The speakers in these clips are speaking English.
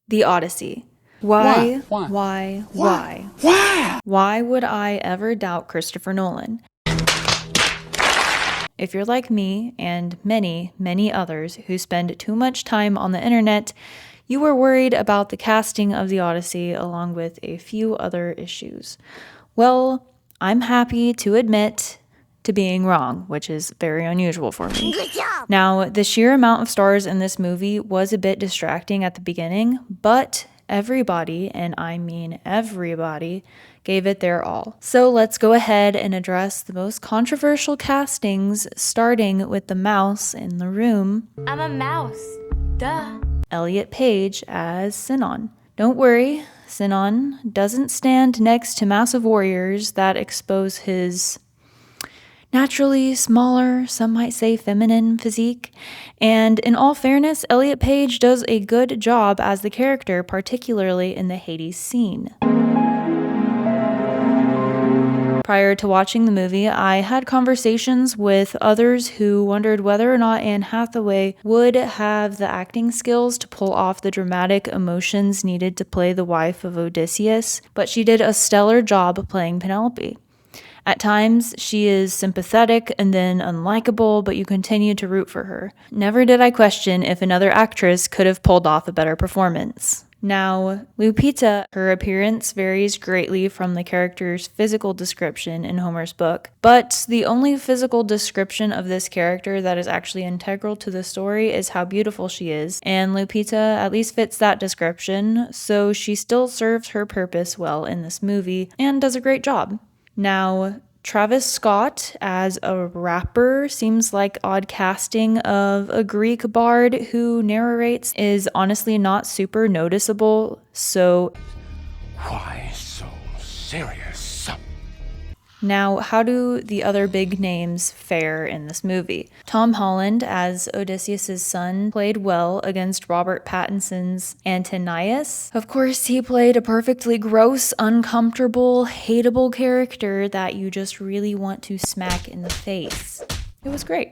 The Odyssey. Why? Why would I ever doubt Christopher Nolan? If you're like me and many, many others who spend too much time on the internet, you were worried about the casting of The Odyssey along with a few other issues. Well, I'm happy to admit to being wrong, which is very unusual for me. Good job! Now, the sheer amount of stars in this movie was a bit distracting at the beginning, but everybody, and I mean everybody, gave it their all. So let's go ahead and address the most controversial castings, starting with the mouse in the room. I'm a mouse. Duh. Elliot Page as Sinon. Don't worry, Sinon doesn't stand next to massive warriors that expose his naturally smaller, some might say feminine physique. And in all fairness, Elliot Page does a good job as the character, particularly in the Hades scene. Prior to watching the movie, I had conversations with others who wondered whether or not Anne Hathaway would have the acting skills to pull off the dramatic emotions needed to play the wife of Odysseus, but she did a stellar job playing Penelope. At times, she is sympathetic and then unlikable, but you continue to root for her. Never did I question if another actress could have pulled off a better performance. Now, Lupita, her appearance varies greatly from the character's physical description in Homer's book, but the only physical description of this character that is actually integral to the story is how beautiful she is, and Lupita at least fits that description, so she still serves her purpose well in this movie and does a great job. Now, Travis Scott as a rapper seems like odd casting of a Greek bard who narrates is honestly not super noticeable, so why so serious? Now, how do the other big names fare in this movie? Tom Holland as Odysseus' son played well against Robert Pattinson's Antonius. Of course, he played a perfectly gross, uncomfortable, hateable character that you just really want to smack in the face. It was great.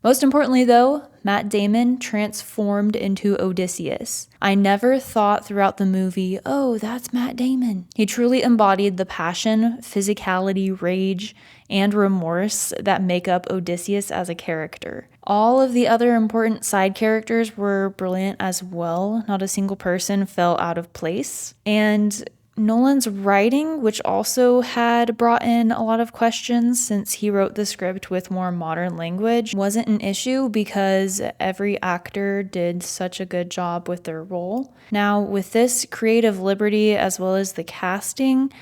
Most importantly, though, Matt Damon transformed into Odysseus. I never thought throughout the movie, oh, that's Matt Damon. He truly embodied the passion, physicality, rage, and remorse that make up Odysseus as a character. All of the other important side characters were brilliant as well. Not a single person fell out of place. And Nolan's writing, which also had brought in a lot of questions since he wrote the script with more modern language, wasn't an issue because every actor did such a good job with their role. Now, with this creative liberty as well as the casting,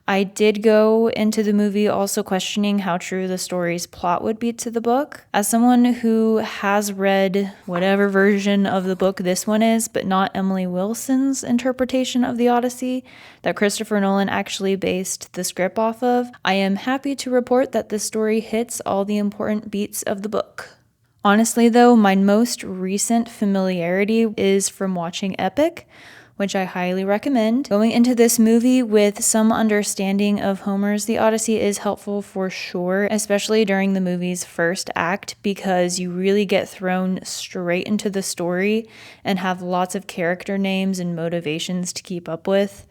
I did go into the movie also questioning how true the story's plot would be to the book. As someone who has read whatever version of the book this one is, but not Emily Wilson's interpretation of the Odyssey that Christopher Nolan actually based the script off of, I am happy to report that this story hits all the important beats of the book. Honestly though, my most recent familiarity is from watching Epic, which I highly recommend. Going into this movie with some understanding of Homer's The Odyssey is helpful for sure, especially during the movie's first act, because you really get thrown straight into the story and have lots of character names and motivations to keep up with.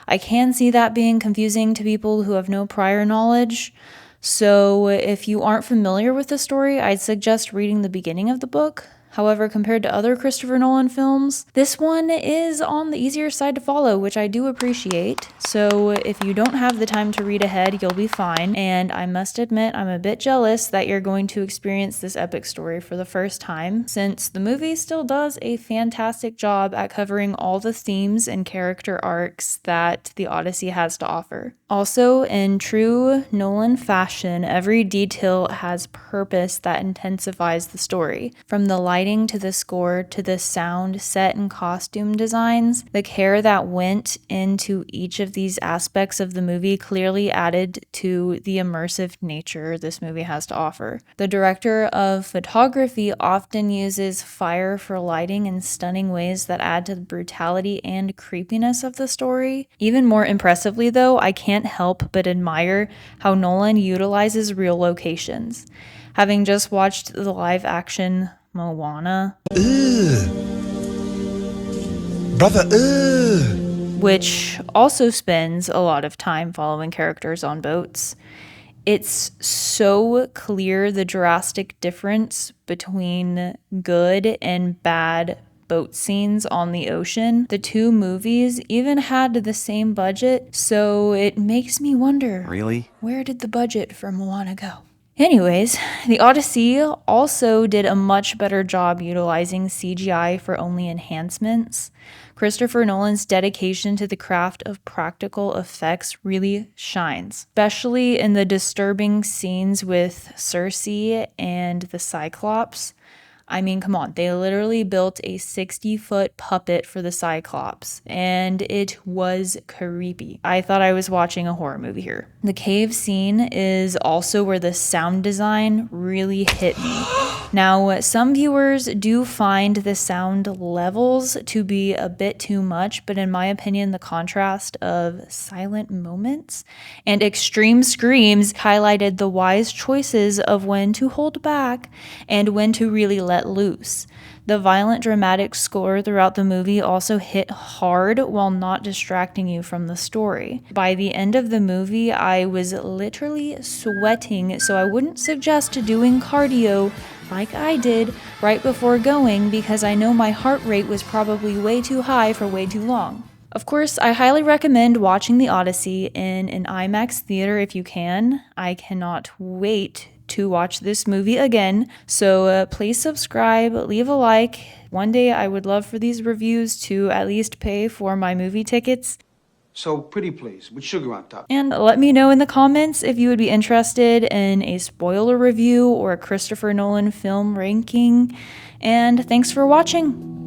I can see that being confusing to people who have no prior knowledge. So if you aren't familiar with the story, I'd suggest reading the beginning of the book. However, compared to other Christopher Nolan films, this one is on the easier side to follow, which I do appreciate. So if you don't have the time to read ahead, you'll be fine. And I must admit, I'm a bit jealous that you're going to experience this epic story for the first time, since the movie still does a fantastic job at covering all the themes and character arcs that the Odyssey has to offer. Also, in true Nolan fashion, every detail has purpose that intensifies the story. From the lighting to the score to the sound, set, and costume designs, the care that went into each of these aspects of the movie clearly added to the immersive nature this movie has to offer. The director of photography often uses fire for lighting in stunning ways that add to the brutality and creepiness of the story. Even more impressively though, I can't help but admire how Nolan utilizes real locations. Having just watched the live action Moana, Brother, which also spends a lot of time following characters on boats. It's so clear the drastic difference between good and bad boat scenes on the ocean. The two movies even had the same budget, so it makes me wonder, Really? where did the budget for Moana go? Anyways, the Odyssey also did a much better job utilizing CGI for only enhancements. Christopher Nolan's dedication to the craft of practical effects really shines, especially in the disturbing scenes with Circe and the Cyclops. I mean, come on, they literally built a 60-foot puppet for the Cyclops, and it was creepy. I thought I was watching a horror movie here. The cave scene is also where the sound design really hit me. Now, some viewers do find the sound levels to be a bit too much, but in my opinion, the contrast of silent moments and extreme screams highlighted the wise choices of when to hold back and when to really let loose. The violent, dramatic score throughout the movie also hit hard while not distracting you from the story. By the end of the movie, I was literally sweating, so I wouldn't suggest doing cardio like I did right before going because I know my heart rate was probably way too high for way too long. Of course, I highly recommend watching the Odyssey in an IMAX theater if you can. I cannot wait to watch this movie again, so please subscribe, leave a like. One day I would love for these reviews to at least pay for my movie tickets. So pretty please, with sugar on top. And let me know in the comments if you would be interested in a spoiler review or a Christopher Nolan film ranking. And thanks for watching.